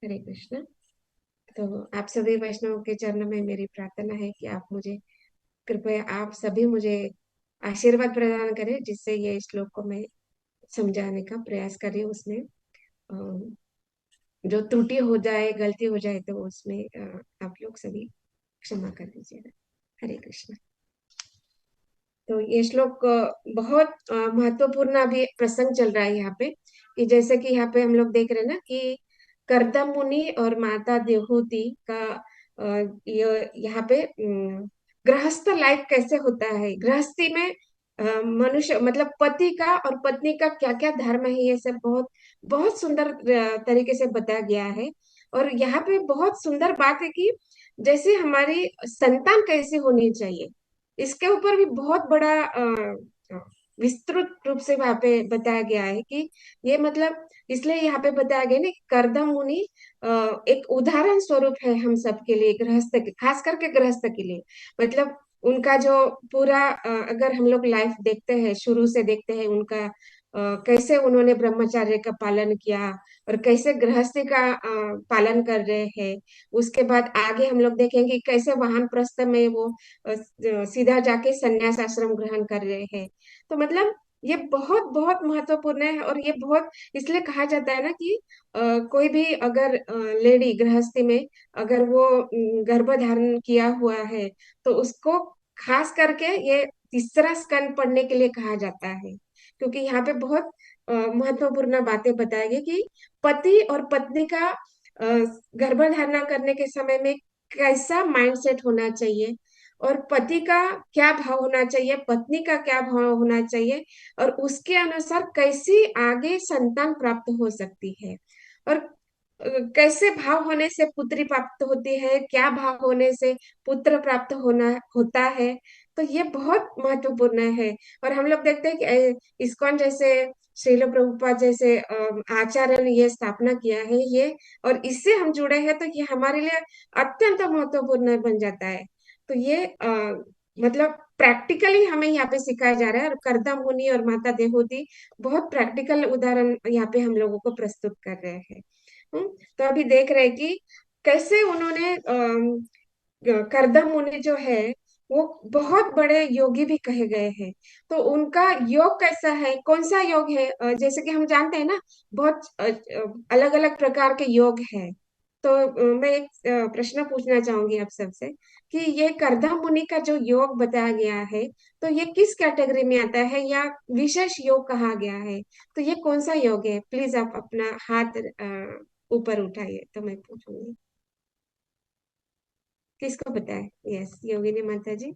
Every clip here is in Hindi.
हरे कृष्ण। तो आप सभी वैष्णव के चरणों में मेरी प्रार्थना है कि आप मुझे कृपया आप सभी मुझे आशीर्वाद प्रदान करें, जिससे ये श्लोक को मैं समझाने का प्रयास करें। उसमें जो त्रुटि हो जाए, गलती हो जाए, तो उसमें आप लोग सभी क्षमा कर दीजिएगा। हरे कृष्ण। तो ये श्लोक बहुत महत्वपूर्ण अभी प्रसंग चल रहा है यहाँ पे, कि जैसे कि यहाँ पे हम लोग देख रहे हैं ना कि कर्दम मुनि और माता देवहूति का ये यहाँ पे गृहस्थ लाइफ कैसे होता है, गृहस्थी में मनुष्य मतलब पति का और पत्नी का क्या क्या धर्म है, ये सब बहुत बहुत सुंदर तरीके से बताया गया है। और यहाँ पे बहुत सुंदर बात है कि जैसे हमारी संतान कैसे होनी चाहिए, इसके ऊपर भी बहुत बड़ा विस्तृत रूप से वहां पे बताया गया है कि ये मतलब इसलिए यहाँ पे बताया गया ना कि करदम मुनि एक उदाहरण स्वरूप है हम सबके लिए, गृहस्थ के, खास करके गृहस्थ के लिए। मतलब उनका जो पूरा अगर हम लोग लाइफ देखते हैं, शुरू से देखते हैं उनका कैसे उन्होंने ब्रह्मचर्य का पालन किया और कैसे गृहस्थी का पालन कर रहे हैं। उसके बाद आगे हम लोग देखेंगे कैसे वानप्रस्थ में वो सीधा जाके संन्यास आश्रम ग्रहण कर रहे हैं। तो मतलब ये बहुत बहुत महत्वपूर्ण है। और ये बहुत इसलिए कहा जाता है ना कि कोई भी अगर लेडी गृहस्थी में अगर वो गर्भ धारण किया हुआ है, तो उसको खास करके ये तीसरा स्कंद पढ़ने के लिए कहा जाता है, क्योंकि यहाँ पे बहुत महत्वपूर्ण बातें बताई गई कि पति और पत्नी का गर्भधारणा करने के समय में कैसा माइंडसेट होना चाहिए, और पति का क्या भाव होना चाहिए, पत्नी का क्या भाव होना चाहिए, और उसके अनुसार कैसी आगे संतान प्राप्त हो सकती है। और कैसे भाव होने से पुत्री प्राप्त होती है, क्या भाव होने से पुत्र प्राप्त होना होता है। तो ये बहुत महत्वपूर्ण है। और हम लोग देखते हैं कि इस्कॉन जैसे श्रील प्रभुपाद जैसे आचार्य ने ये स्थापना किया है, ये और इससे हम जुड़े हैं, तो ये हमारे लिए अत्यंत महत्वपूर्ण बन जाता है। तो ये मतलब प्रैक्टिकली हमें यहाँ पे सिखाया जा रहा है, और करदम मुनि और माता देवहूति बहुत प्रैक्टिकल उदाहरण यहाँ पे हम लोगों को प्रस्तुत कर रहे हैं। तो अभी देख रहे हैं कि कैसे उन्होंने करदम मुनि जो है वो बहुत बड़े योगी भी कहे गए हैं। तो उनका योग कैसा है, कौन सा योग है, जैसे कि हम जानते हैं ना बहुत अलग अलग प्रकार के योग है। तो मैं एक प्रश्न पूछना चाहूंगी आप सबसे कि ये करदम मुनि का जो योग बताया गया है, तो ये किस कैटेगरी में आता है या विशेष योग कहा गया है? तो ये कौन सा योग है? प्लीज आप अपना हाथ ऊपर उठाइए तो मैं पूछूंगी। किसको पता है? यस, योगिनी माता जी,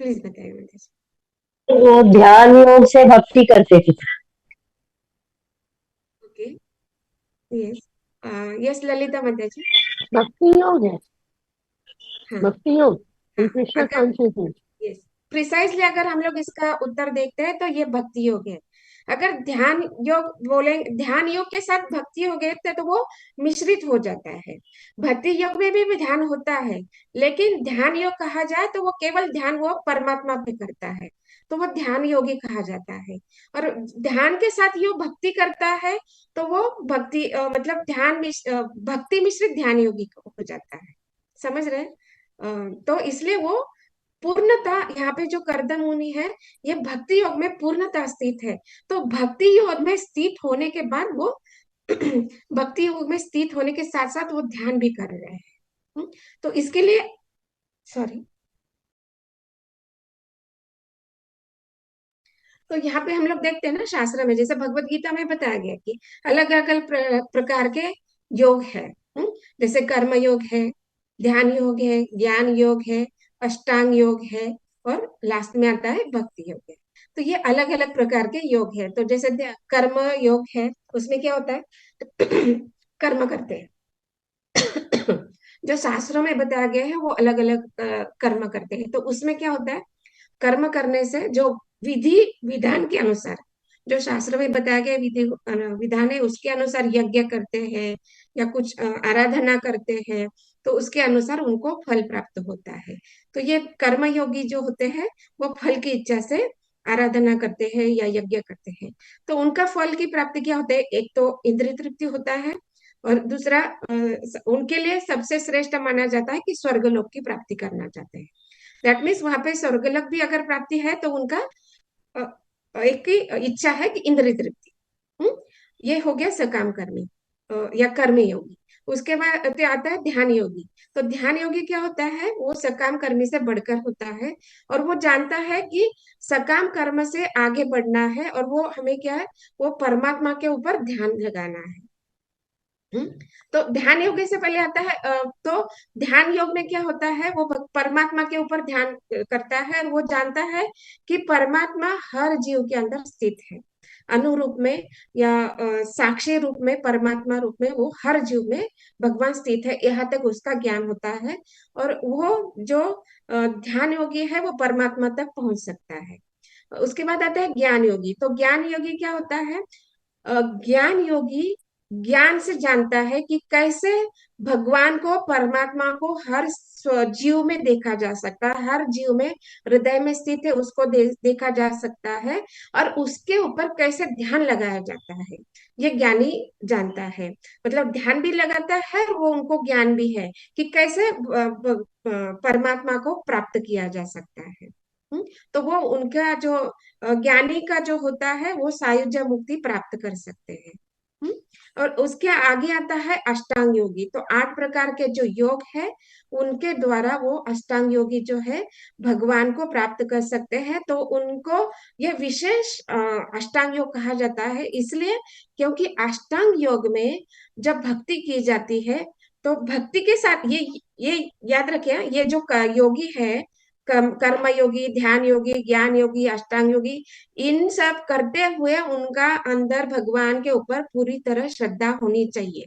प्लीज बताइए माता जी। वो ध्यान योग से भक्ति करते थे। ओके। यस। यस, ललिता माता जी। भक्ति योग है। हाँ। भक्ति योग, हाँ, कृष्ण अगर कॉन्शियसनेस। यस प्रिसाइजली अगर हम लोग इसका उत्तर देखते हैं तो ये भक्ति योग है। अगर ध्यान योग बोले, ध्यान योग के साथ भक्ति योग है तो वो मिश्रित हो जाता है। भक्ति योग में भी ध्यान होता है, लेकिन ध्यान योग कहा जाए तो वो केवल ध्यान वो परमात्मा पे करता है, तो वो ध्यान योगी कहा जाता है। और ध्यान के साथ यो भक्ति करता है, तो वो भक्ति मतलब भक्ति मिश्रित ध्यान योगी हो जाता है। समझ रहे हैं? तो इसलिए वो पूर्णता यहाँ पे जो करदम मुनि है, ये भक्ति योग में पूर्णता स्थित है। तो भक्ति योग में स्थित होने के बाद वो भक्ति योग में स्थित होने के साथ साथ वो ध्यान भी कर रहे हैं। तो इसके लिए सॉरी। तो यहाँ पे हम लोग देखते हैं ना शास्त्र में, जैसे भगवत गीता में बताया गया कि अलग अलग प्रकार के योग है। जैसे कर्म योग है, ध्यान योग है, ज्ञान योग है, अष्टांग योग है, और लास्ट में आता है भक्ति योग है। तो ये अलग अलग प्रकार के योग है। तो जैसे कर्म योग है, उसमें क्या होता है? कर्म करते हैं। जो शास्त्रों में बताया गया है वो अलग अलग कर्म करते हैं। तो उसमें क्या होता है? कर्म करने से जो विधि विधान के अनुसार, जो शास्त्र में बताया गया विधि विधान है, उसके अनुसार यज्ञ करते हैं या कुछ आराधना करते हैं, तो उसके अनुसार उनको फल प्राप्त होता है। तो ये कर्म योगी जो होते हैं वो फल की इच्छा से आराधना करते हैं या यज्ञ करते हैं। तो उनका फल की प्राप्ति क्या होता है? एक तो इंद्रिय तृप्ति होता है, और दूसरा उनके लिए सबसे श्रेष्ठ माना जाता है कि स्वर्गलोक की प्राप्ति करना चाहते हैं। दैट मीन्स वहां पे स्वर्गलोक भी अगर प्राप्ति है तो उनका एक ही इच्छा है कि इंद्रिय तृप्ति। हम्म, ये हो गया सकाम कर्मी या कर्मी योगी। उसके बाद आता है ध्यान योगी। तो ध्यान योगी क्या होता है, वो सकाम कर्मी से बढ़कर होता है, और वो जानता है कि सकाम कर्म से आगे बढ़ना है, और वो हमें क्या है, वो परमात्मा के ऊपर ध्यान लगाना है। हम्म, तो ध्यान योग से पहले आता है तो ध्यान योग में क्या होता है, वो परमात्मा के ऊपर ध्यान करता है, और वो जानता है कि परमात्मा हर जीव के अंदर स्थित है, अनुरूप में या साक्षी रूप में, परमात्मा रूप में वो हर जीव में भगवान स्थित है, यहाँ तक उसका ज्ञान होता है। और वो जो ध्यान योगी है वो परमात्मा तक पहुंच सकता है। उसके बाद आता है ज्ञान योगी। तो ज्ञान योगी क्या होता है, ज्ञान योगी ज्ञान से जानता है कि कैसे भगवान को, परमात्मा को हर जीव में देखा जा सकता है, हर जीव में हृदय में स्थित है, उसको देखा जा सकता है, और उसके ऊपर कैसे ध्यान लगाया जाता है, ये ज्ञानी जानता है। मतलब ध्यान भी लगाता है, वो उनको ज्ञान भी है कि कैसे परमात्मा को प्राप्त किया जा सकता है। तो वो उनका जो ज्ञानी का जो होता है वो सायुज्य मुक्ति प्राप्त कर सकते हैं। हम्म, और उसके आगे आता है अष्टांग योगी। तो 8 प्रकार के जो योग है उनके द्वारा वो अष्टांग योगी जो है भगवान को प्राप्त कर सकते हैं। तो उनको ये विशेष अष्टांग योग कहा जाता है, इसलिए क्योंकि अष्टांग योग में जब भक्ति की जाती है तो भक्ति के साथ ये याद रखें, ये जो योगी है, कर्म योगी, ध्यान योगी, ज्ञान योगी, अष्टांग योगी, इन सब करते हुए उनका अंदर भगवान के ऊपर पूरी तरह श्रद्धा होनी चाहिए।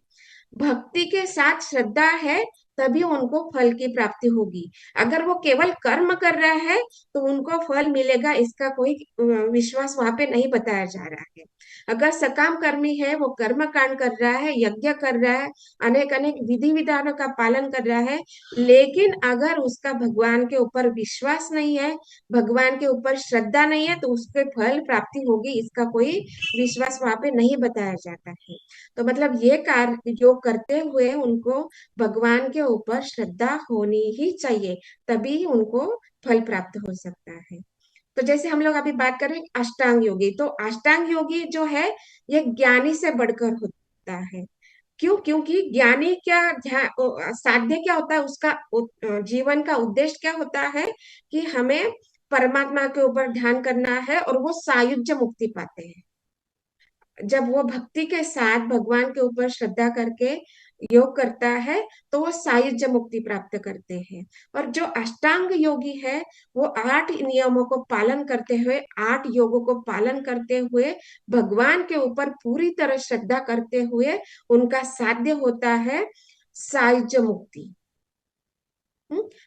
भक्ति के साथ श्रद्धा है तभी उनको फल की प्राप्ति होगी। अगर वो केवल कर्म कर रहा है तो उनको फल मिलेगा, इसका कोई विश्वास वहां पे नहीं बताया जा रहा है। अगर सकाम कर्मी है, वो कर्म कांड कर रहा है, यज्ञ कर रहा है, अनेक अनेक विधि विधानों का पालन कर रहा है, लेकिन अगर उसका भगवान के ऊपर विश्वास नहीं है, भगवान के ऊपर श्रद्धा नहीं है, तो उसके फल प्राप्ति होगी, इसका कोई विश्वास वहां पे नहीं बताया जाता है। तो मतलब ये कार्य योग करते हुए उनको भगवान के ऊपर श्रद्धा होनी ही चाहिए, तभी उनको फल प्राप्त हो सकता है। तो जैसे हम लोग अभी बात करें अष्टांग योगी, तो अष्टांग योगी जो है ये ज्ञानी से बढ़कर होता है। क्यों? क्योंकि ज्ञानी क्या साध्य क्या होता है, उसका जीवन का उद्देश्य क्या होता है कि हमें परमात्मा के ऊपर ध्यान करना है, और वो सायुज्य मुक्ति पाते हैं। जब वो भक्ति के साथ भगवान के ऊपर श्रद्धा करके योग करता है तो वो सायुज्य मुक्ति प्राप्त करते हैं। और जो अष्टांग योगी है वो 8 नियमों को पालन करते हुए, 8 योगों को पालन करते हुए, भगवान के ऊपर पूरी तरह श्रद्धा करते हुए उनका साध्य होता है सायुज्य मुक्ति।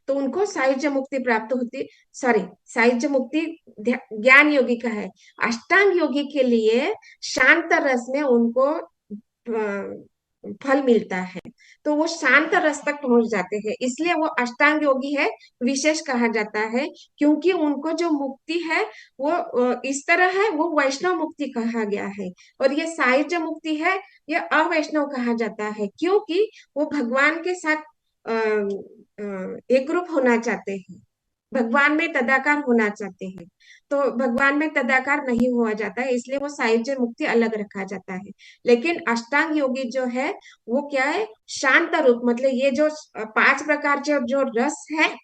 तो उनको सायुज्य मुक्ति प्राप्त होती, सॉरी, सायुज्य मुक्ति ज्ञान योगी का है। अष्टांग योगी के लिए शांत रस में उनको फल मिलता है, तो वो शांत रस तक पहुंच जाते हैं, इसलिए वो अष्टांग योगी है, विशेष कहा जाता है। क्योंकि उनको जो मुक्ति है वो इस तरह है, वो वैष्णव मुक्ति कहा गया है। और ये सायुज्य मुक्ति है, ये अवैष्णव कहा जाता है, क्योंकि वो भगवान के साथ एक ग्रुप होना चाहते हैं, भगवान में तदाकार होना चाहते हैं। तो भगवान में तदाकार नहीं हुआ जाता है, इसलिए वो सायुज्य मुक्ति अलग रखा जाता है। लेकिन अष्टांग योगी जो है वो क्या है, शांत रूप, मतलब ये जो 5 प्रकार जो जो रस है,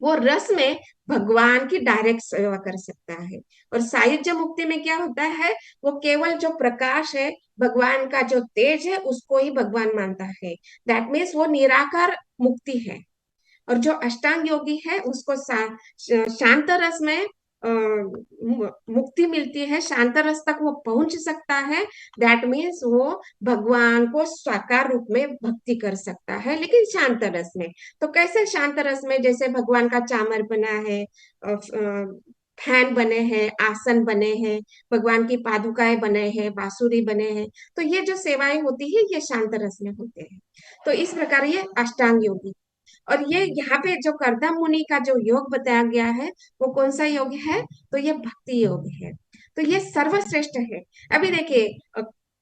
वो रस में भगवान की डायरेक्ट सेवा कर सकता है। और सायुज्य मुक्ति में क्या होता है, वो केवल जो प्रकाश है, भगवान का जो तेज है, उसको ही भगवान मानता है। दैट मीन्स वो निराकार मुक्ति है। और जो अष्टांग योगी है उसको शांत रस में मुक्ति मिलती है, शांत रस तक वो पहुंच सकता है। दैट मीन्स वो भगवान को साकार रूप में भक्ति कर सकता है, लेकिन शांत रस में। तो कैसे शांत रस में, जैसे भगवान का चामर बना है, फैन बने हैं, आसन बने हैं, भगवान की पादुकाएं बने हैं, बांसुरी बने हैं, तो ये जो सेवाएं होती है ये शांत रस में होते हैं। तो इस प्रकार ये अष्टांग योगी। और ये यहाँ पे जो करदम मुनि का जो योग बताया गया है वो कौन सा योग है, तो ये भक्ति योग है। तो ये सर्वश्रेष्ठ है। अभी देखिए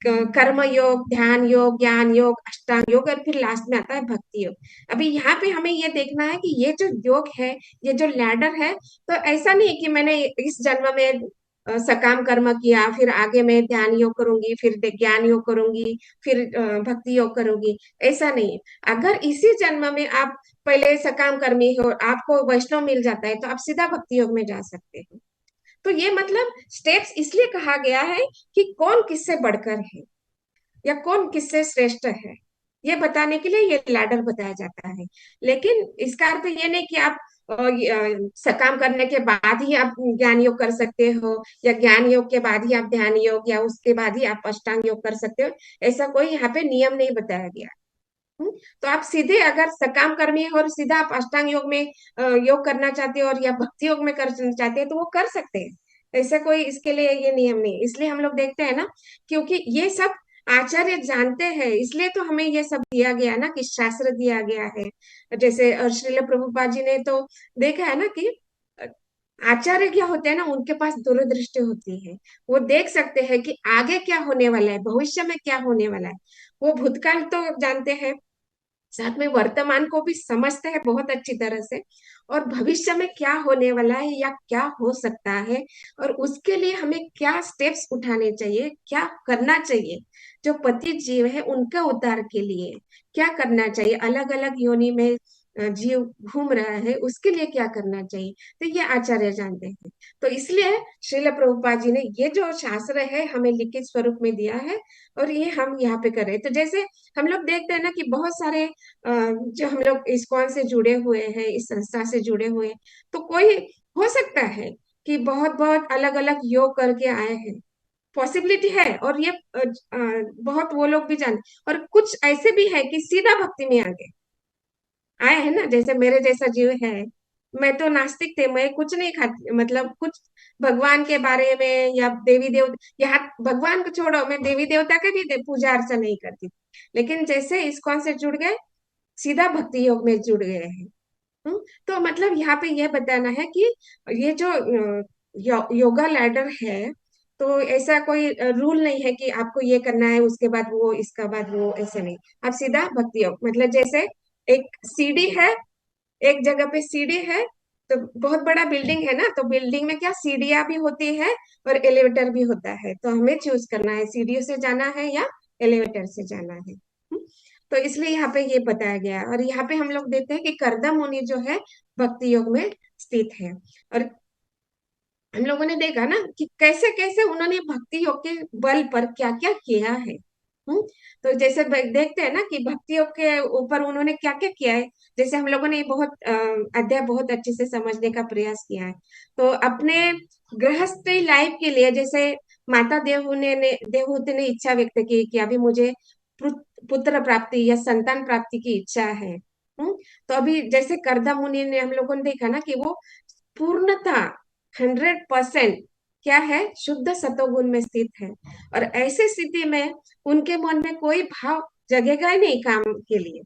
कर्म योग, ध्यान योग, ज्ञान योग, अष्टांग योग, और फिर लास्ट में आता है भक्ति योग। अभी यहाँ पे हमें ये देखना है कि ये जो योग है, ये जो लैडर है, तो ऐसा नहीं कि मैंने इस जन्म में सकाम कर्म किया, फिर आगे मैं ध्यान योग करूंगी, फिर ज्ञान योग करूंगी, फिर भक्ति योग करूंगी, ऐसा नहीं है। अगर इसी जन्म में आप पहले सकाम कर्मी हो, आपको वैष्णव मिल जाता है, तो आप सीधा भक्ति योग में जा सकते हो। तो ये मतलब स्टेप्स इसलिए कहा गया है कि कौन किससे बढ़कर है या कौन किससे श्रेष्ठ है, ये बताने के लिए ये लैडर बताया जाता है। लेकिन इसका अर्थ ये नहीं कि आप सकाम करने के बाद ही आप ज्ञान योग कर सकते हो, या ज्ञान योग के बाद ही आप ध्यान योग, या उसके बाद ही आप अष्टांग योग कर सकते हो। ऐसा कोई यहाँ पे नियम नहीं बताया गया। हम्म, तो आप सीधे अगर सकाम कर्मी हो और सीधा आप अष्टांग योग में योग करना चाहते हो, और या भक्ति योग में करना चाहते हैं, तो वो कर सकते हैं। ऐसा कोई इसके लिए ये नियम नहीं। इसलिए हम लोग देखते हैं ना, क्योंकि ये सब आचार्य जानते हैं, इसलिए तो हमें ये सब दिया गया ना, कि शास्त्र दिया गया है। जैसे श्रील प्रभुपाद जी ने तो देखा है ना कि अ, आचार्य क्या होते हैं ना, उनके पास दूरदृष्टि होती है। वो देख सकते हैं कि आगे क्या होने वाला है, भविष्य में क्या होने वाला है। वो भूतकाल तो जानते हैं, साथ में वर्तमान को भी समझते हैं बहुत अच्छी तरह से, और भविष्य में क्या होने वाला है या क्या हो सकता है, और उसके लिए हमें क्या स्टेप्स उठाने चाहिए, क्या करना चाहिए। जो पतित जीव है उनका उद्धार के लिए क्या करना चाहिए, अलग अलग योनि में जीव घूम रहा है, उसके लिए क्या करना चाहिए, तो ये आचार्य जानते हैं। तो इसलिए श्रील प्रभुपाद जी ने ये जो शास्त्र है हमें लिखित स्वरूप में दिया है, और ये हम यहाँ पे कर रहे हैं। तो जैसे हम लोग देखते हैं ना कि बहुत सारे जो हम लोग इस्कॉन से जुड़े हुए हैं, इस संस्था से जुड़े हुए हैं, तो कोई हो सकता है कि बहुत बहुत अलग अलग योग करके आए हैं, पॉसिबिलिटी है। और ये बहुत वो लोग भी जान, और कुछ ऐसे भी है कि सीधा भक्ति में आ गए, आए हैं ना, जैसे मेरे जैसा जीव है। मैं तो नास्तिक थे, मैं कुछ नहीं खाती, मतलब कुछ भगवान के बारे में या देवी देव, यहाँ भगवान को छोड़ो, मैं देवी देवता के भी पूजा अर्चना नहीं करती। लेकिन जैसे इस्कॉन से जुड़ गए, सीधा भक्ति योग में जुड़ गए हैं। तो मतलब यहाँ पे यह बताना है कि ये जो योगा लैडर है, तो ऐसा कोई रूल नहीं है कि आपको ये करना है, उसके बाद वो, इसका बाद वो, ऐसे नहीं। आप सीधा भक्ति योग, मतलब जैसे एक सीढ़ी है, एक जगह पे सीढ़ी है, तो बहुत बड़ा बिल्डिंग है ना, तो बिल्डिंग में क्या सीढ़ियां भी होती है और एलिवेटर भी होता है, तो हमें चूज करना है सीढ़ियों से जाना है या एलिवेटर से जाना है। तो इसलिए यहाँ पे ये बताया गया है। और यहाँ पे हम लोग देखते हैं कि करदम मुनि जो है भक्ति योग में स्थित है। और हम लोगों ने देखा ना कि कैसे कैसे उन्होंने भक्ति योग के बल पर क्या क्या किया है। हम्म तो जैसे देखते हैं ना कि भक्ति योग के ऊपर उन्होंने क्या क्या किया है। जैसे हम लोगों ने ये बहुत अध्याय बहुत अच्छे से समझने का प्रयास किया है। तो अपने गृहस्थी लाइफ के लिए, जैसे माता देवहूति ने इच्छा व्यक्त की कि अभी मुझे पुत्र प्राप्ति या संतान प्राप्ति की इच्छा है। तो अभी जैसे करदम मुनि ने, हम लोगों ने देखा ना कि वो पूर्णता 100% क्या है, शुद्ध सतोगुण में स्थित है। और ऐसे स्थिति में उनके मन में कोई भाव जगेगा ही नहीं, काम के लिए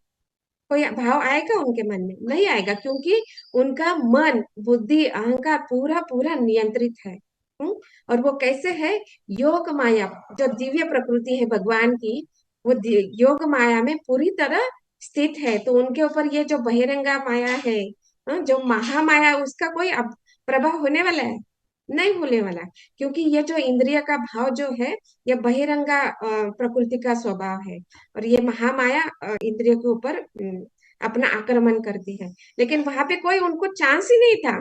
कोई भाव आएगा उनके मन में नहीं आएगा, क्योंकि उनका मन, बुद्धि, अहंकार पूरा पूरा नियंत्रित है। हम्म? और वो कैसे है, योग माया, जो दिव्य प्रकृति है भगवान की, वो योग माया में पूरी तरह स्थित है। तो उनके ऊपर ये जो बहिरंगा माया है, जो महामाया, उसका कोई अब प्रभाव होने वाला है नहीं, होने वाला। क्योंकि ये जो इंद्रिय का भाव जो है, ये बहिरंगा प्रकृति का स्वभाव है। और ये महामाया इंद्रियों के ऊपर अपना आक्रमण करती है। लेकिन वहां पे कोई उनको चांस ही नहीं था।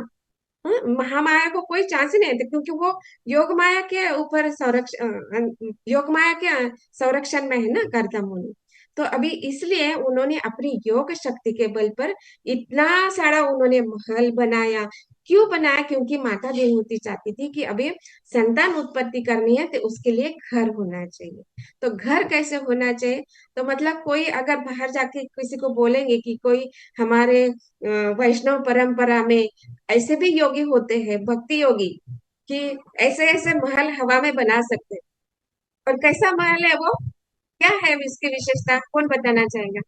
महामाया को कोई चांस ही नहीं था, क्योंकि वो योग माया के ऊपर संरक्षण, योग माया के संरक्षण में है ना करदम मुनि। तो अभी इसलिए उन्होंने अपनी योग शक्ति के बल पर इतना सारा उन्होंने महल बनाया। क्यों बनाया, क्योंकि माता देवहूति चाहती थी कि अभी संतान उत्पत्ति करनी है, तो उसके लिए घर होना चाहिए। तो घर कैसे होना चाहिए, तो मतलब कोई अगर बाहर जाके किसी को बोलेंगे कि कोई हमारे वैष्णव परंपरा में ऐसे भी योगी होते हैं, भक्ति योगी, कि ऐसे ऐसे महल हवा में बना सकते हैं। और कैसा महल है वो, क्या है इसकी विशेषता, कौन बताना चाहेगा।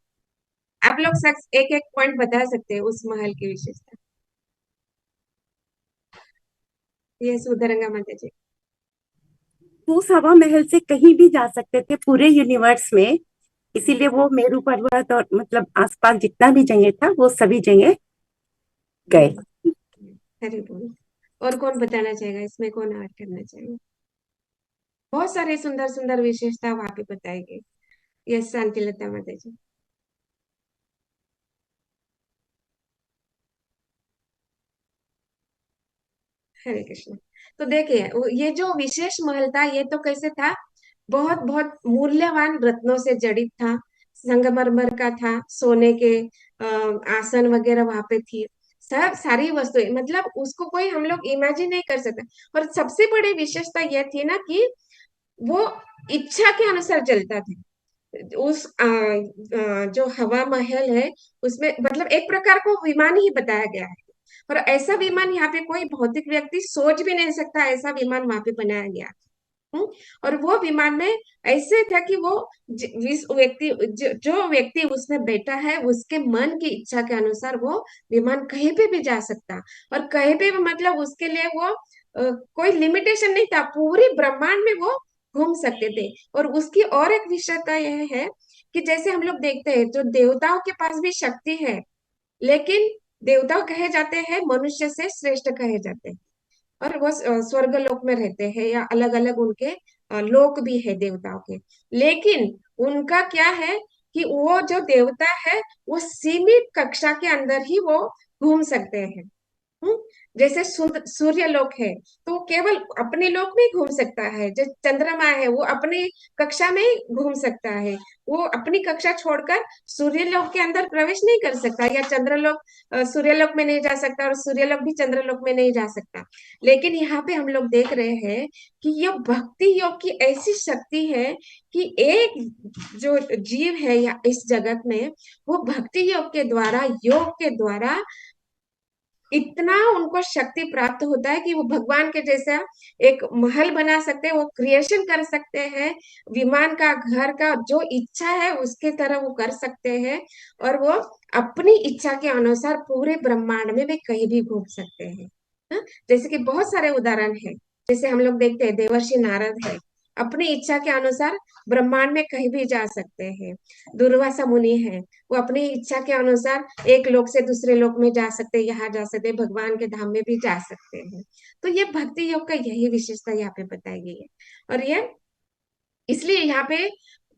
आप लोग शख्स एक एक पॉइंट बता सकते हैं उस महल की विशेषता। ये सुधरंगा माता जी। उस हवा महल से कहीं भी जा सकते थे पूरे यूनिवर्स में। इसीलिए वो मेरू पर्वत और मतलब आसपास जितना भी जगह था वो सभी जगह गए। हम्म, हरी बोल। और कौन बताना चाहेगा इसमें, कौन ऐड करना चाहेगा? बहुत सारे सुंदर सुंदर विशेषता वहां पे बताई गई। यस, शांति लता माता जी। हरे कृष्ण। तो देखिए ये जो विशेष महल था ये तो कैसे था, बहुत बहुत मूल्यवान रत्नों से जड़ित था। संगमरमर का था, सोने के आसन वगैरह वहां पे थी। सब सारी वस्तुएं, मतलब उसको कोई हम लोग इमेजिन नहीं कर सकते। और सबसे बड़ी विशेषता यह थी ना कि वो इच्छा के अनुसार चलता था। उस जो हवा महल है उसमें मतलब एक प्रकार को विमान ही बताया गया है। और ऐसा विमान यहाँ पे कोई भौतिक व्यक्ति सोच भी नहीं सकता, ऐसा विमान वहां पे बनाया गया। हम्म, और वो विमान में ऐसे था कि वो जिस व्यक्ति जो व्यक्ति उसमें बैठा है उसके मन की इच्छा के अनुसार वो विमान कहीं पे भी जा सकता। और कहीं पे भी मतलब उसके लिए वो कोई लिमिटेशन नहीं था, पूरी ब्रह्मांड में वो घूम सकते थे। और उसकी और एक विशेषता यह है कि जैसे हम लोग देखते हैं जो देवताओं के पास भी शक्ति है, लेकिन देवता कहे जाते हैं मनुष्य से श्रेष्ठ कहे जाते हैं। और वो स्वर्ग लोक में रहते हैं या अलग अलग उनके लोक भी है देवताओं के। लेकिन उनका क्या है कि वो जो देवता है वो सीमित कक्षा के अंदर ही वो घूम सकते हैं। हम्म, जैसे सूर्य लोक है तो वो केवल अपने लोक में ही घूम सकता है। जो चंद्रमा है वो अपनी कक्षा में ही घूम सकता है। वो अपनी कक्षा छोड़कर सूर्य लोक के अंदर प्रवेश नहीं कर सकता, या चंद्रलोक सूर्य लोक में नहीं जा सकता और सूर्य लोक भी चंद्र लोक में नहीं जा सकता। लेकिन यहाँ पे हम लोग देख रहे हैं कि यह भक्ति योग की ऐसी शक्ति है कि एक जो जीव है या इस जगत में वो भक्ति योग के द्वारा, योग के द्वारा इतना उनको शक्ति प्राप्त होता है कि वो भगवान के जैसा एक महल बना सकते हैं, वो क्रिएशन कर सकते हैं। विमान का, घर का जो इच्छा है उसके तरह वो कर सकते हैं। और वो अपनी इच्छा के अनुसार पूरे ब्रह्मांड में भी कहीं भी घूम सकते हैं। हाँ? जैसे कि बहुत सारे उदाहरण है। जैसे हम लोग देखते हैं देवर्षि नारद है, अपनी इच्छा के अनुसार ब्रह्मांड में कहीं भी जा सकते हैं। दुर्वासा मुनि है, वो अपनी इच्छा के अनुसार एक लोक से दूसरे लोक में जा सकते हैं, यहाँ जा सकते हैं, भगवान के धाम में भी जा सकते हैं। तो ये भक्ति योग का यही विशेषता यहाँ पे बताई गई है। और ये इसलिए यहाँ पे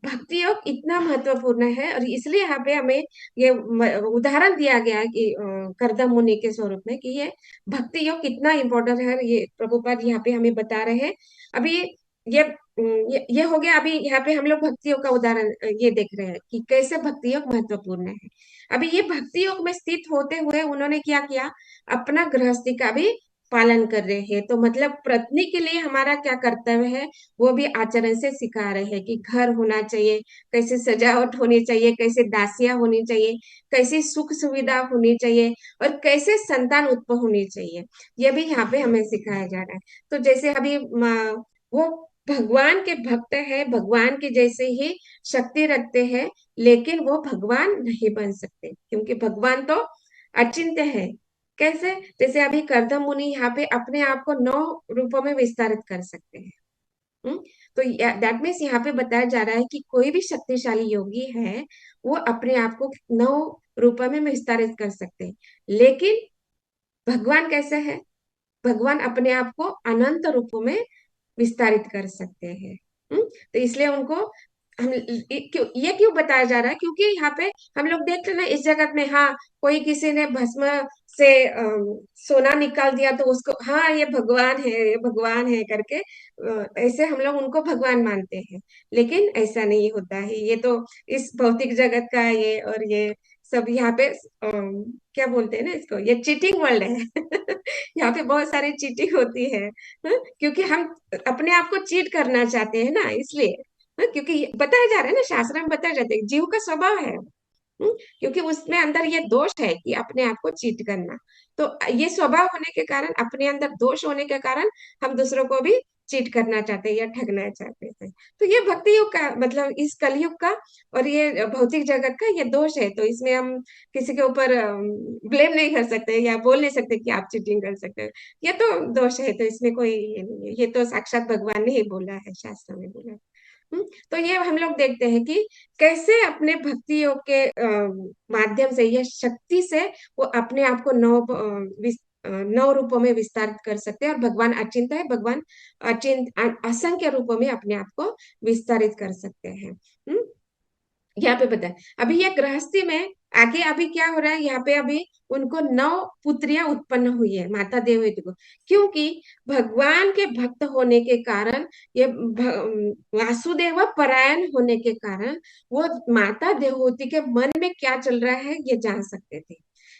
भक्ति योग इतना महत्वपूर्ण है। और इसलिए यहाँ पे हमें ये उदाहरण दिया गया है कि करदम मुनि के स्वरूप में कि ये भक्ति योग कितना इंपॉर्टेंट है, ये प्रभुपाद यहाँ पे हमें बता रहे हैं। अभी ये ये हो गया। अभी यहाँ पे हम लोग भक्ति योग का उदाहरण ये देख रहे हैं कि कैसे भक्ति योग महत्वपूर्ण है। अभी ये भक्ति योग में स्थित होते हुए उन्होंने क्या किया, अपना गृहस्थी का भी पालन कर रहे हैं। तो मतलब पत्नी के लिए हमारा क्या कर्तव्य है वो भी आचरण से सिखा रहे हैं कि घर होना चाहिए, कैसे सजावट होनी चाहिए, कैसे दासियां होनी चाहिए, कैसी सुख सुविधा होनी चाहिए, और कैसे संतान उत्पन्न होनी चाहिए। ये भी यहाँ पे हमें सिखाया जा रहा है। तो जैसे अभी वो भगवान के भक्त है, भगवान के जैसे ही शक्ति रखते हैं, लेकिन वो भगवान नहीं बन सकते क्योंकि भगवान तो अचिंत्य है। कैसे? जैसे अभी करदम मुनि यहाँ पे अपने आप को 9 रूपों में विस्तारित कर सकते हैं। हम्म, तो दैट मीन्स यहाँ पे बताया जा रहा है कि कोई भी शक्तिशाली योगी है वो अपने आप को 9 रूपों में विस्तारित कर सकते हैं। लेकिन भगवान कैसे है? भगवान अपने आप को अनंत रूपों में विस्तारित कर सकते हैं। तो इसलिए उनको हम ये क्यों बताया जा रहा है, क्योंकि यहाँ पे हम लोग देखते हैं ना इस जगत में, हाँ कोई किसी ने भस्म से सोना निकाल दिया तो उसको हाँ ये भगवान है, ये भगवान है करके ऐसे हम लोग उनको भगवान मानते हैं। लेकिन ऐसा नहीं होता है। ये तो इस भौतिक जगत का ये, और ये सब यहाँ पे क्या बोलते हैं ना इसको, ये चीटिंग वर्ल्ड है। यहाँ पे बहुत सारी चीटिंग होती है। क्योंकि हम अपने आप को चीट करना चाहते हैं ना, इसलिए। क्योंकि बताया जा रहा है ना, शास्त्र में बताया जाता है जीव का स्वभाव है। क्योंकि उसमें अंदर ये दोष है कि अपने आप को चीट करना। तो ये स्वभाव होने के कारण, अपने अंदर दोष होने के कारण हम दूसरों को भी चीट करना चाहते हैं या ठगना चाहते हैं। तो ये भक्ति युग का मतलब इस कलयुग का और ये भौतिक जगत का ये दोष है। तो इसमें हम किसी के ऊपर ब्लेम नहीं कर सकते या बोल नहीं सकते कि आप चीटिंग कर सकते हैं। ये तो दोष है, तो इसमें कोई ये नहीं है। ये तो साक्षात भगवान ने ही बोला है, शास्त्र में बोला है। तो ये हम लोग देखते हैं कि कैसे अपने भक्ति योग के माध्यम से, यह शक्ति से वो अपने आप को नौ रूपों में विस्तारित कर सकते हैं। और भगवान अचिंत है, भगवान अचिंत असंख्य रूपों में अपने आप को विस्तारित कर सकते हैं। यहाँ पे पता है अभी ये गृहस्थी में आगे अभी क्या हो रहा है, यहाँ पे अभी उनको 9 पुत्रियां उत्पन्न हुई है माता देवहूति को, क्योंकि भगवान के भक्त होने के कारण, ये वासुदेव परायण होने के कारण वो माता देवहूति के मन में क्या चल रहा है ये जान सकते थे।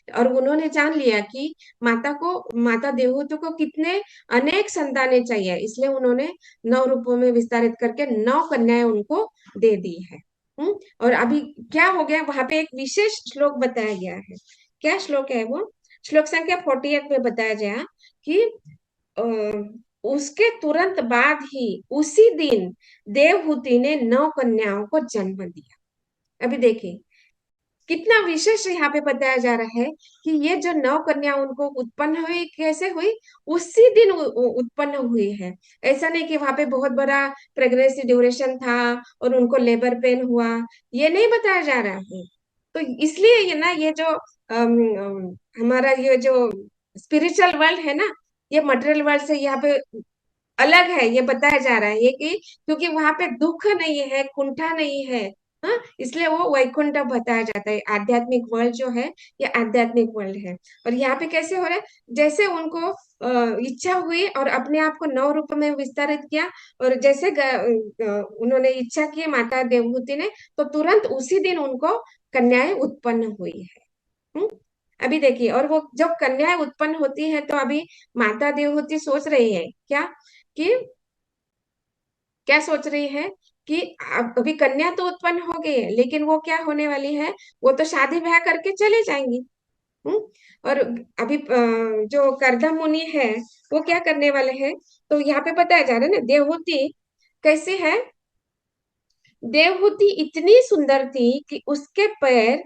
और उन्होंने जान लिया कि माता देवहूति को कितने अनेक संतानें चाहिए, इसलिए उन्होंने 9 रूपों में विस्तारित करके 9 कन्याएं उनको दे दी है। और अभी क्या हो गया, वहां पे एक विशेष श्लोक बताया गया है। क्या श्लोक है वो? श्लोक संख्या 48 में बताया गया कि उसके तुरंत बाद ही उसी दिन देवहूति ने 9 कन्याओं को जन्म दिया। अभी देखिए कितना विशेष यहाँ पे बताया जा रहा है कि ये जो 9 कन्या उनको उत्पन्न हुई, कैसे हुई? उसी दिन उत्पन्न हुई है। ऐसा नहीं कि वहां पे बहुत बड़ा प्रेगनेंसी ड्यूरेशन था और उनको लेबर पेन हुआ, ये नहीं बताया जा रहा है। तो इसलिए ये ना, ये जो हमारा ये जो स्पिरिचुअल वर्ल्ड है ना, ये मटेरियल वर्ल्ड से यहाँ पे अलग है, ये बताया जा रहा है ये कि क्योंकि वहां पे दुख नहीं है, कुंठा नहीं है। हाँ, इसलिए वो वैकुंठ बताया जाता है। आध्यात्मिक वर्ल्ड जो है ये आध्यात्मिक वर्ल्ड है। और यहाँ पे कैसे हो रहा है, जैसे उनको इच्छा हुई और अपने आप को 9 रूप में विस्तारित किया, और जैसे उन्होंने इच्छा की माता देवहूति ने, तो तुरंत उसी दिन उनको कन्याएं उत्पन्न हुई है। हम्म अभी देखिए, और वो जब कन्याएं उत्पन्न होती है तो अभी माता देवहूति सोच रही है क्या, कि क्या सोच रही है कि अभी कन्या तो उत्पन्न हो गई है, लेकिन वो क्या होने वाली है, वो तो शादी ब्याह करके चले जाएंगी। हम्म और अभी जो करदम मुनि है वो क्या करने वाले हैं, तो यहाँ पे बताया जा रहा है ना देवहूति कैसे है। देवहूति इतनी सुंदर थी कि उसके पैर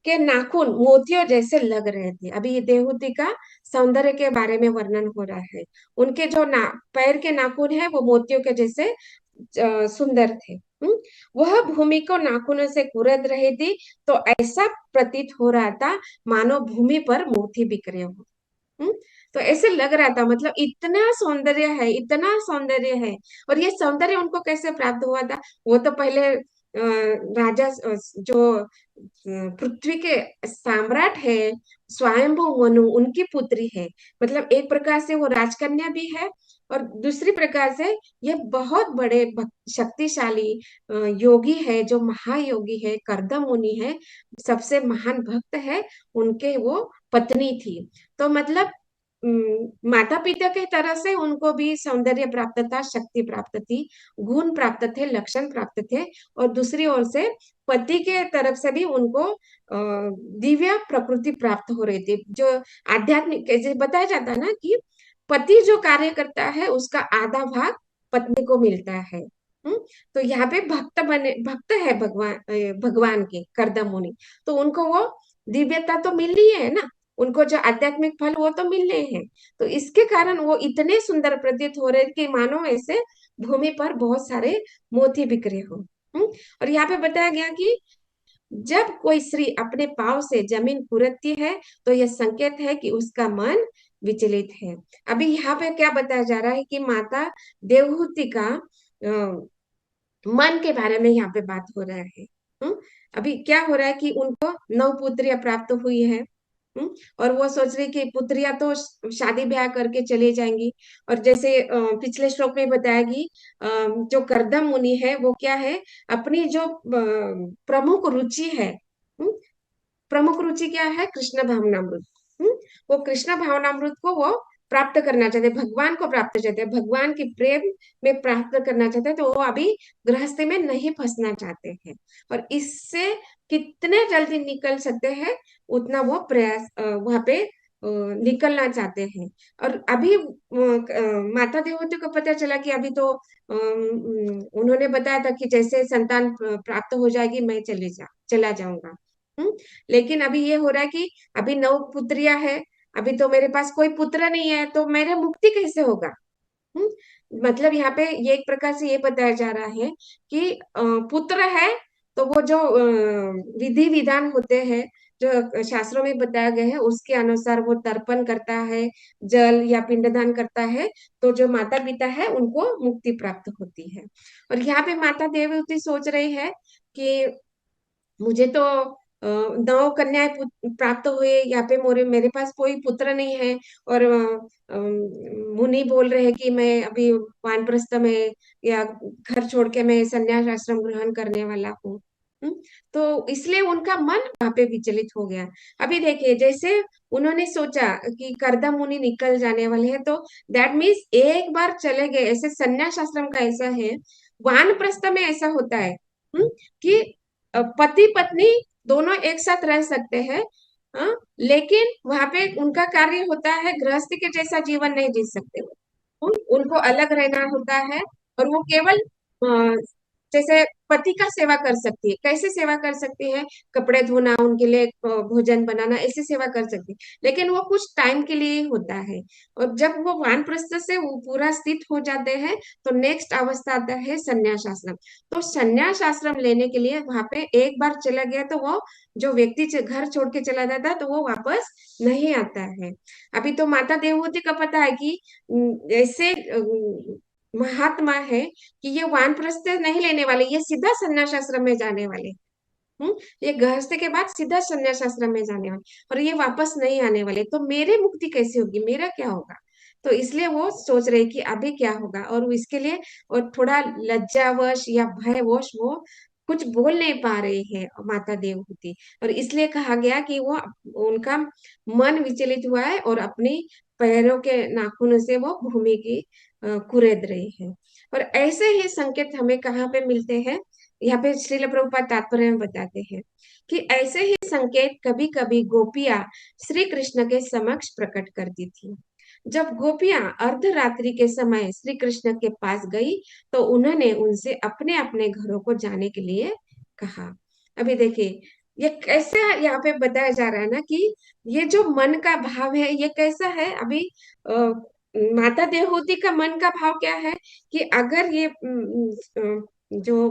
के नाखून मोतियों जैसे लग रहे थे। अभी ये देवहूति का सौंदर्य के बारे में वर्णन हो रहा है। उनके जो पैर के नाखून है वो मोतियों के जैसे सुंदर थे। वह भूमि को नाखूनों से कुरेद रही थी, तो ऐसा प्रतीत हो रहा था मानो भूमि पर मोती बिखरे हो। हम्म तो ऐसे लग रहा था, मतलब इतना सौंदर्य है, इतना सौंदर्य है। और ये सौंदर्य उनको कैसे प्राप्त हुआ था? वो तो पहले राजा जो पृथ्वी के सम्राट है स्वयंभू मनु, उनकी पुत्री है। मतलब एक प्रकार से वो राजकन्या भी है, और दूसरी प्रकार से ये बहुत बड़े शक्तिशाली योगी है, जो महायोगी है, करदम मुनि है, सबसे महान भक्त है, उनके वो पत्नी थी। तो मतलब माता पिता के तरह से उनको भी सौंदर्य प्राप्त था, शक्ति प्राप्त थी, गुण प्राप्त थे, लक्षण प्राप्त थे। और दूसरी ओर से पति के तरफ से भी उनको दिव्य प्रकृति प्राप्त हो रही थी। जो आध्यात्मिक जैसे बताया जाता है ना कि पति जो कार्य करता है उसका आधा भाग पत्नी को मिलता है। तो यहाँ पे भक्त है भगवान के करदम मुनि, तो उनको वो दिव्यता तो मिल रही है ना, उनको जो आध्यात्मिक फल वो तो मिल रहे हैं। तो इसके कारण वो इतने सुंदर प्रतीत हो रहे कि मानो ऐसे भूमि पर बहुत सारे मोती बिखरे हो। और यहाँ पे बताया गया कि जब कोई स्त्री अपने पांव से जमीन कुरेदती है तो यह संकेत है कि उसका मन विचलित है। अभी यहाँ पे क्या बताया जा रहा है कि माता देवहूति का मन के बारे में यहाँ पे बात हो रहा है। अभी क्या हो रहा है कि उनको 9 पुत्रियां प्राप्त हुई है। और वो सोच रही कि पुत्रियां तो शादी ब्याह करके चली जाएंगी। और जैसे पिछले श्लोक में बताया कि जो करदम मुनि है वो क्या है, अपनी जो प्रमुख रुचि है, प्रमुख रुचि क्या है, कृष्ण भावनामृत। वो कृष्ण भावनामृत को वो प्राप्त करना चाहते, भगवान को प्राप्त चाहते, भगवान की प्रेम में प्राप्त करना चाहते, तो वो अभी गृहस्थी में नहीं फंसना चाहते हैं। और इससे कितने जल्दी निकल सकते हैं उतना वो प्रयास वहां पे निकलना चाहते हैं। और अभी माता देवहूति को पता चला कि अभी तो उन्होंने बताया था कि जैसे संतान प्राप्त हो जाएगी मैं चला जाऊंगा। लेकिन अभी ये हो रहा है कि अभी 9 पुत्रियां है, अभी तो मेरे पास कोई पुत्र नहीं है, तो मेरा मुक्ति कैसे होगा। हम्म, मतलब यहाँ पे ये एक प्रकार से ये बताया जा रहा है कि पुत्र है तो वो जो विधि विधान होते हैं जो शास्त्रों में बताया गया है उसके अनुसार वो तर्पण करता है, जल या पिंडदान करता है, तो जो माता पिता है उनको मुक्ति प्राप्त होती है। और यहाँ पे माता देवहूति सोच रही है कि मुझे तो 9 कन्याएं प्राप्त हुए, यहाँ पे मेरे पास कोई पुत्र नहीं है। और मुनि बोल रहे हैं कि मैं अभी वानप्रस्थ में या घर छोड़ के मैं संन्यास आश्रम ग्रहण करने वाला हूँ। हम्म, तो इसलिए उनका मन वहां पे विचलित हो गया। अभी देखिए जैसे उन्होंने सोचा कि करदम मुनि निकल जाने वाले हैं, तो दैट मीन्स एक बार चले गए, ऐसे संन्यास आश्रम का ऐसा है, वानप्रस्थ में ऐसा होता है कि पति पत्नी दोनों एक साथ रह सकते हैं। हाँ, लेकिन वहां पे उनका कार्य होता है गृहस्थी के जैसा जीवन नहीं जी सकते वो। उनको अलग रहना होता है। और वो केवल जैसे पति का सेवा कर सकती है, कैसे सेवा कर सकती है, कपड़े धोना, उनके लिए भोजन बनाना, ऐसी सेवा कर सकती है, लेकिन वो कुछ टाइम के लिए ही होता है। और जब वो वानप्रस्थ से वो पूरा स्थित हो जाते हैं तो नेक्स्ट अवस्था आता है संन्यास आश्रम। तो संन्यास आश्रम लेने के लिए वहां पे एक बार चला गया तो वो जो व्यक्ति घर छोड़ के चला जाता है तो वो वापस नहीं आता है। अभी तो माता देवहूति का पता है कि ऐसे महात्मा है कि ये वानप्रस्थ नहीं लेने वाले, ये सीधा संन्यास आश्रम में जाने वाले। हम्म ये गृहस्थ के बाद सीधा संन्यास आश्रम में जाने वाले और ये वापस नहीं आने वाले, तो मेरे मुक्ति कैसे होगी, मेरा क्या होगा। तो इसलिए वो सोच रहे कि अभी क्या होगा, और इसके लिए और थोड़ा लज्जावश या भयवश वो कुछ बोल नहीं पा रहे हैं माता देवहूति। और इसलिए कहा गया कि वो उनका मन विचलित हुआ है और अपनी पैरों के नाखूनों से वो भूमि की कुरेद रही है। और ऐसे ही संकेत हमें कहाँ पे मिलते हैं, यहाँ पे श्रील प्रभुपाद तात्पर्य में बताते हैं कि ऐसे ही संकेत कभी कभी गोपियां श्री कृष्ण के समक्ष प्रकट करती थी। जब गोपियां अर्धरात्रि के समय श्री कृष्ण के पास गई तो उन्होंने उनसे अपने अपने घरों को जाने के लिए कहा। अभी देखिए ये कैसे यहाँ पे बताया जा रहा है ना कि ये जो मन का भाव है ये कैसा है। अभी माता देवहूति का मन का भाव क्या है कि अगर ये जो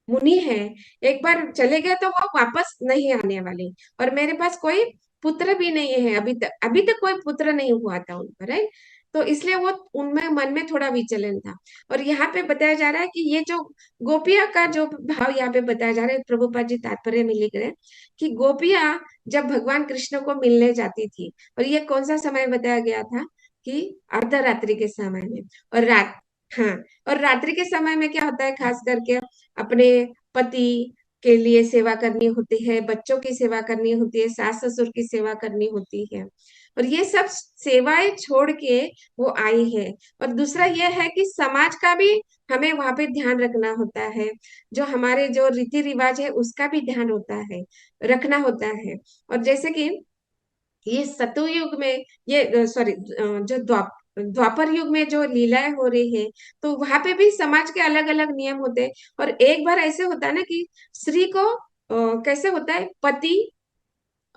मुनि है एक बार चले गए तो वो वापस नहीं आने वाले, और मेरे पास कोई पुत्र भी नहीं है, अभी तक कोई पुत्र नहीं हुआ था उनका, राइट। तो इसलिए वो उनमें मन में थोड़ा विचलन था। और यहाँ पे बताया जा रहा है कि ये जो गोपिया का जो भाव यहाँ पे बताया जा रहा है, प्रभुपाद जी तात्पर्य में लिख रहे हैं कि गोपियां जब भगवान कृष्ण को मिलने जाती थी, और ये कौन सा समय बताया गया था कि अर्धरात्रि के समय में। और रात हाँ, और रात्रि के समय में क्या होता है, खास करके अपने पति के लिए सेवा करनी होती है, बच्चों की सेवा करनी होती है, सास ससुर की सेवा करनी होती है, और ये सब सेवाएं छोड़ के वो आई है। और दूसरा ये है कि समाज का भी हमें वहां पे ध्यान रखना होता है, जो हमारे जो रीति रिवाज है उसका भी ध्यान होता है, रखना होता है। और जैसे कि ये सतयुग में, ये सॉरी जो द्वापर युग में जो लीलाएं हो रही है, तो वहां पे भी समाज के अलग अलग नियम होते हैं। और एक बार ऐसे होता है ना कि स्त्री को कैसे होता है, पति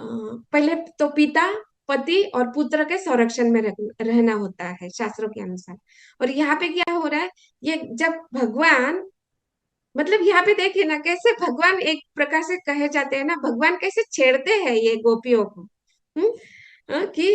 पहले तो पिता, पति और पुत्र के संरक्षण में रहना होता है शास्त्रों के अनुसार। और यहाँ पे क्या हो रहा है, ये जब भगवान, मतलब यहाँ पे देखिए ना कैसे भगवान एक प्रकार से कहे जाते हैं ना, भगवान कैसे छेड़ते हैं ये गोपियों को। हम्म कि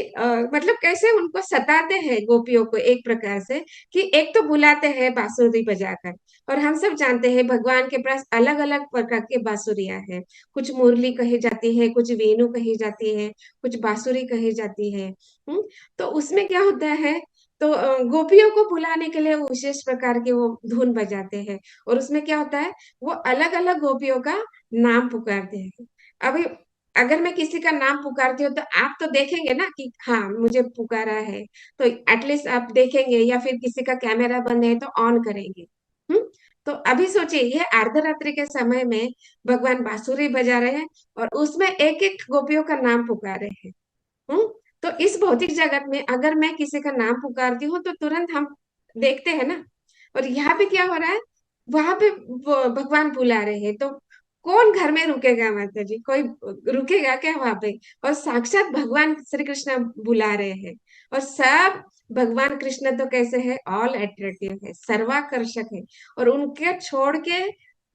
मतलब कैसे उनको सताते हैं गोपियों को एक प्रकार से, कि एक तो बुलाते हैं बांसुरी बजाकर। और हम सब जानते हैं भगवान के पास अलग अलग प्रकार के बांसुरियां हैं, कुछ मुरली कही जाती है, कुछ वेणु कही जाती है, कुछ बांसुरी कही जाती है। तो उसमें क्या होता है, तो गोपियों को बुलाने के लिए वो विशेष प्रकार के वो धुन बजाते हैं। और उसमें क्या होता है, वो अलग अलग गोपियों का नाम पुकारते हैं। अभी अगर मैं किसी का नाम पुकारती हूँ तो आप तो देखेंगे ना कि हाँ मुझे पुकारा है, तो एटलीस्ट आप देखेंगे, या फिर किसी का कैमरा बंद है तो ऑन करेंगे। हम्म तो अभी सोचिए ये अर्धरात्रि के समय में भगवान बांसुरी बजा रहे हैं और उसमें एक एक गोपियों का नाम पुकार रहे हैं। तो इस भौतिक जगत में अगर मैं किसी का नाम पुकारती हूँ तो तुरंत हम देखते हैं ना। और यहाँ पे क्या हो रहा है, वहां पे भगवान बुला रहे हैं, तो कौन घर में रुकेगा माता जी, कोई रुकेगा क्या वहां पे? और साक्षात भगवान श्री कृष्ण बुला रहे हैं। और सब भगवान कृष्ण तो कैसे है, ऑल अट्रैक्टिव है, सर्वाकर्षक है। और उनके छोड़ के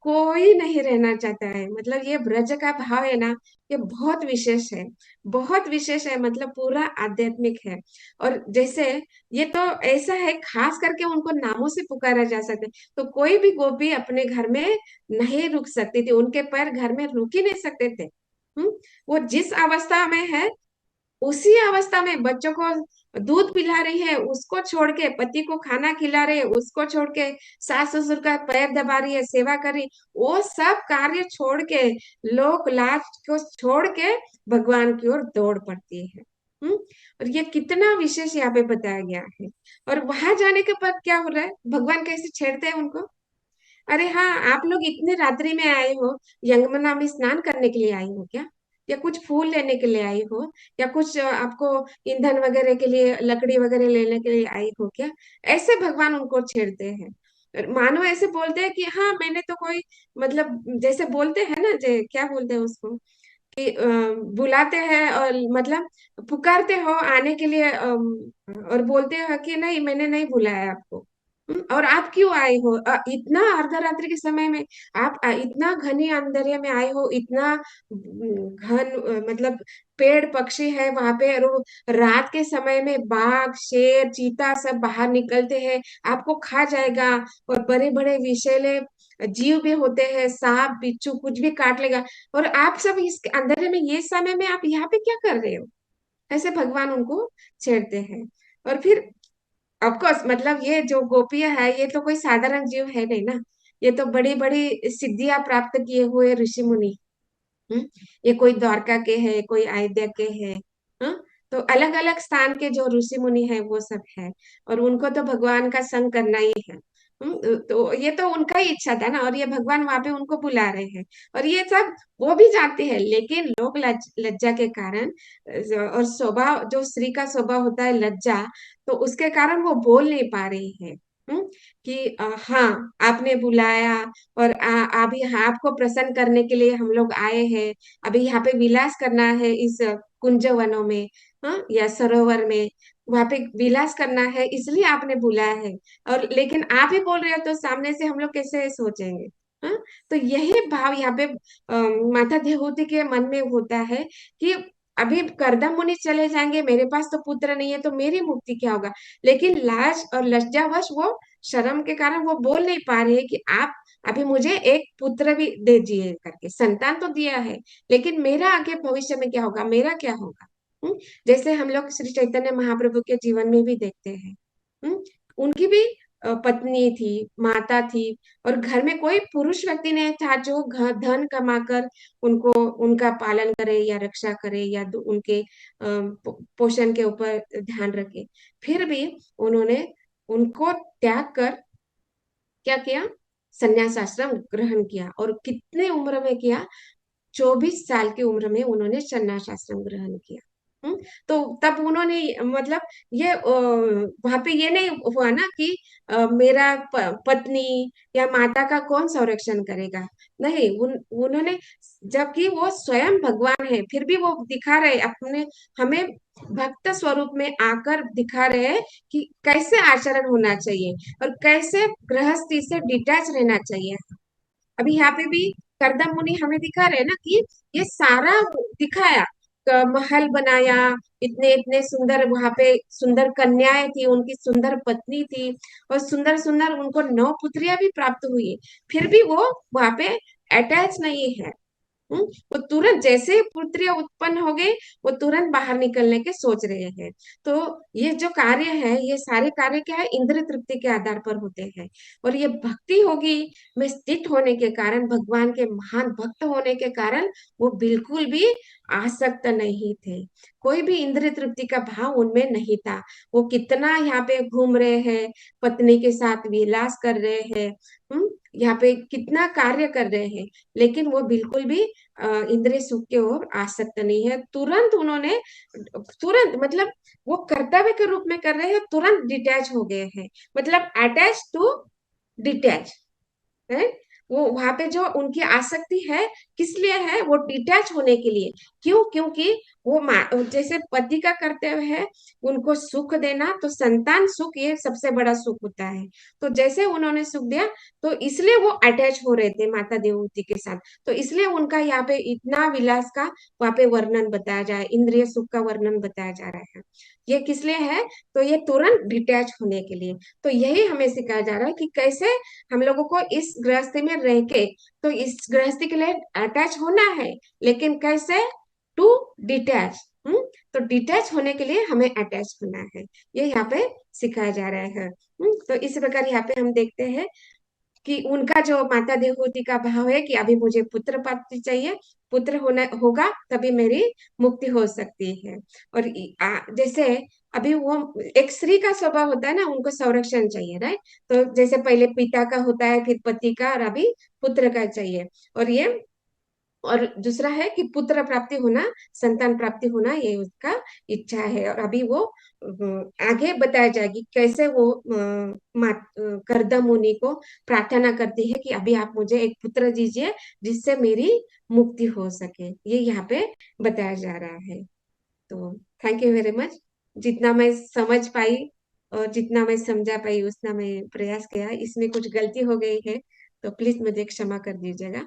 कोई नहीं रहना चाहता है। मतलब ये ब्रज का भाव है ना, ये बहुत विशेष है, बहुत विशेष है, मतलब पूरा आध्यात्मिक है। और जैसे ये तो ऐसा है, खास करके उनको नामों से पुकारा जा सकता है। तो कोई भी गोपी अपने घर में नहीं रुक सकती थी, उनके पैर घर में रुक ही नहीं सकते थे। वो जिस अवस्था में है, उसी अवस्था में बच्चों को दूध पिला रही है, उसको छोड़ के पति को खाना खिला रही है, उसको छोड़ के सास ससुर का पैर दबा रही है, सेवा कर रही, वो सब कार्य छोड़ के, लोक लाज को छोड़ के भगवान की ओर दौड़ पड़ती है। और ये कितना विशेष यहाँ पे बताया गया है। और वहां जाने के बाद क्या हो रहा है, भगवान कैसे छेड़ते हैं उनको। अरे हाँ, आप लोग इतने रात्रि में आए हो, यमुना में स्नान करने के लिए आई हो क्या, या कुछ फूल लेने के लिए आई हो, या कुछ आपको ईंधन वगैरह के लिए लकड़ी वगैरह लेने के लिए आई हो क्या? ऐसे भगवान उनको छेड़ते हैं। और मानो ऐसे बोलते हैं कि हाँ मैंने तो कोई, मतलब जैसे बोलते हैं ना, क्या बोलते हैं उसको, कि बुलाते हैं और मतलब पुकारते हो आने के लिए, और बोलते हो कि नहीं मैंने नहीं बुलाया आपको। और आप क्यों आए हो, इतना अर्धरात्रि के समय में, आप इतना घने अंधेरे में आए हो, इतना घन, मतलब पेड़ पक्षी है वहां पे, और रात के समय में बाघ शेर चीता सब बाहर निकलते हैं, आपको खा जाएगा। और बड़े बड़े विषैले जीव भी होते हैं, सांप बिच्छू कुछ भी काट लेगा। और आप सब इस अंधेरे में, ये समय में आप यहाँ पे क्या कर रहे हो? ऐसे भगवान उनको छेड़ते हैं। और फिर ऑफकोर्स, मतलब ये जो गोपियां है, ये तो कोई साधारण जीव है नहीं ना, ये तो बड़ी बड़ी सिद्धियां प्राप्त किए हुए ऋषि मुनि। हम्म, ये कोई द्वारका के है, कोई अयोध्या के है। हाँ, तो अलग अलग स्थान के जो ऋषि मुनि है वो सब है। और उनको तो भगवान का संग करना ही है। तो ये तो उनका ही इच्छा था ना, और ये भगवान वहां पे उनको बुला रहे हैं। और ये सब वो भी जानते हैं, लेकिन लोग लज्जा के कारण, और स्वभाव जो स्त्री का स्वभाव होता है लज्जा, तो उसके कारण वो बोल नहीं पा रही है। कि हाँ आपने बुलाया, और अभी आपको प्रसन्न करने के लिए हम लोग आए हैं, अभी यहाँ पे विलास करना है इस कुंज वनों में, हाँ, या सरोवर में, वहां पे विलास करना है, इसलिए आपने बुलाया है। और लेकिन आप ही बोल रहे हो, तो सामने से हम लोग कैसे सोचेंगे। हाँ, तो यही भाव यहाँ पे माता देवहूति के मन में होता है, कि अभी करदम मुनि चले जाएंगे, मेरे पास तो पुत्र नहीं है, तो मेरी मुक्ति क्या होगा। लेकिन लाज और लज्जावश वो, शर्म के कारण वो बोल नहीं पा रही है कि आप अभी मुझे एक पुत्र भी दे दिए करके, संतान तो दिया है, लेकिन मेरा आगे भविष्य में क्या होगा, मेरा क्या होगा। जैसे हम लोग श्री चैतन्य महाप्रभु के जीवन में भी देखते हैं। उनकी भी पत्नी थी, माता थी, और घर में कोई पुरुष व्यक्ति नहीं था जो धन कमाकर उनको, उनका पालन करे या रक्षा करे, या उनके पोषण के ऊपर ध्यान रखे। फिर भी उन्होंने उनको त्याग कर क्या किया, संन्यास आश्रम ग्रहण किया। और कितने उम्र में किया, 24 साल की उम्र में उन्होंने संन्यास आश्रम ग्रहण किया। तो तब उन्होंने, मतलब ये वहां पे ये नहीं हुआ ना कि मेरा पत्नी या माता का कौन संरक्षण करेगा। नहीं, उन्होंने, जबकि वो स्वयं भगवान है, फिर भी वो दिखा रहे अपने, हमें भक्त स्वरूप में आकर दिखा रहे हैं कि कैसे आचरण होना चाहिए, और कैसे गृहस्थी से डिटैच रहना चाहिए। अभी यहाँ पे भी करदम मुनि हमें दिखा रहे हैं ना, कि ये सारा दिखाया, महल बनाया, इतने इतने सुंदर, वहां पे सुंदर कन्याएं थी, उनकी सुंदर पत्नी थी, और सुंदर सुंदर उनको 9 पुत्रियां भी प्राप्त हुई। फिर भी वो वहां पे अटैच नहीं है। हम्म, वो तुरंत जैसे पुत्रियां उत्पन्न हो गई, वो तुरंत बाहर निकलने के सोच रहे हैं। तो ये जो कार्य है, ये सारे कार्य क्या है, इंद्रिय तृप्ति के आधार पर होते हैं। और ये भक्ति होगी में स्थित होने के कारण, भगवान के महान भक्त होने के कारण, वो बिल्कुल भी आसक्त नहीं थे। कोई भी इंद्रिय तृप्ति का भाव उनमें नहीं था। वो कितना यहाँ पे घूम रहे हैं, पत्नी के साथ विलास कर रहे हैं, यहाँ पे कितना कार्य कर रहे हैं, लेकिन वो बिल्कुल भी इंद्रिय सुख के ओर आसक्त नहीं है। तुरंत उन्होंने, तुरंत मतलब वो कर्तव्य के रूप में कर रहे हैं, तुरंत डिटैच हो गए हैं, मतलब अटैच टू डिटैच है। वो वहां पे जो उनकी आसक्ति है, किस लिए है, वो डिटैच होने के लिए। क्यों? क्योंकि वो जैसे पति का कर्तव्य है उनको सुख देना, तो संतान सुख ये सबसे बड़ा सुख होता है। तो जैसे उन्होंने सुख दिया, तो इसलिए वो अटैच हो रहे थे माता देवहूति के साथ। तो इसलिए उनका यहाँ पे इतना विलास का वहां पे वर्णन बताया जा रहा है, इंद्रिय सुख का वर्णन बताया जा रहा है। ये किस लिए है? तो ये तुरंत डिटैच होने के लिए। तो यही हमें सिखाया जा रहा है कि कैसे हम लोगों को इस गृहस्थी में रह के, तो इस गृहस्थी के लिए अटैच होना है, लेकिन कैसे? To detach. तो डिटैच होने के लिए हमें अटैच होना है, ये यहाँ पे सिखाया जा रहा है। तो इस प्रकार यहाँ पे हम देखते हैं कि उनका जो माता देवहूति का भाव है कि अभी मुझे पुत्र प्राप्ति चाहिए, पुत्र होना होगा तभी मेरी मुक्ति हो सकती है। और जैसे अभी वो एक स्त्री का स्वभाव होता है ना, उनको संरक्षण चाहिए, राइट। तो जैसे पहले पिता का होता है, फिर पति का, और अभी पुत्र का चाहिए। और ये, और दूसरा है कि पुत्र प्राप्ति होना, संतान प्राप्ति होना, ये उसका इच्छा है। और अभी वो आगे बताया जाएगी कैसे वो करदम मुनि को प्रार्थना करती है कि अभी आप मुझे एक पुत्र दीजिए जिससे मेरी मुक्ति हो सके, ये यहाँ पे बताया जा रहा है। तो थैंक यू वेरी मच। जितना मैं समझ पाई और जितना मैं समझा पाई उतना मैं प्रयास किया। इसमें कुछ गलती हो गई है तो प्लीज मुझे क्षमा कर दीजिएगा।